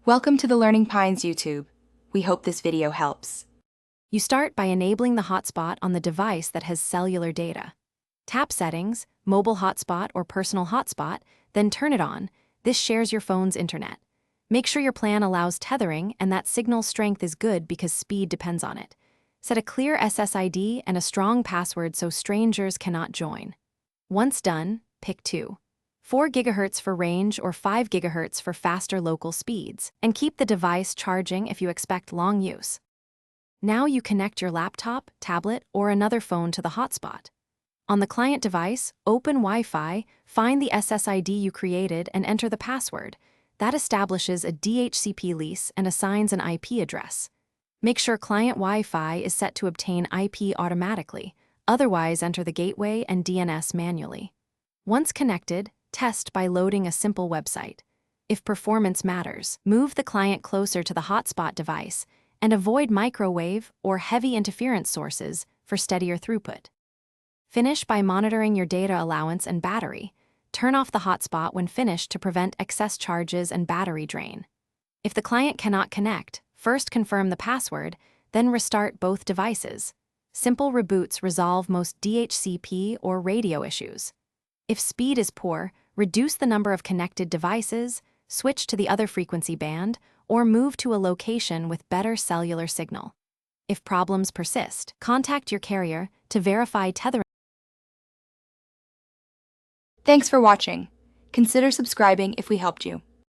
Welcome to the Learning Pines YouTube. We hope this video helps. You start by enabling the hotspot on the device that has cellular data. Tap Settings, Mobile Hotspot or Personal Hotspot, then turn it on. This shares your phone's internet. Make sure your plan allows tethering and that signal strength is good because speed depends on it. Set a clear SSID and a strong password so strangers cannot join. Once done, pick 4 GHz for range or 5 GHz for faster local speeds, and keep the device charging if you expect long use. Now you connect your laptop, tablet, or another phone to the hotspot. On the client device, open Wi-Fi, find the SSID you created and enter the password. That establishes a DHCP lease and assigns an IP address. Make sure client Wi-Fi is set to obtain IP automatically, otherwise enter the gateway and DNS manually. Once connected, test by loading a simple website. If performance matters, move the client closer to the hotspot device and avoid microwave or heavy interference sources for steadier throughput. Finish by monitoring your data allowance and battery. Turn off the hotspot when finished to prevent excess charges and battery drain. If the client cannot connect, first confirm the password, then restart both devices. Simple reboots resolve most DHCP or radio issues. If speed is poor, reduce the number of connected devices, switch to the other frequency band, or move to a location with better cellular signal. If problems persist, contact your carrier to verify tethering. Thanks for watching. Consider subscribing if we helped you.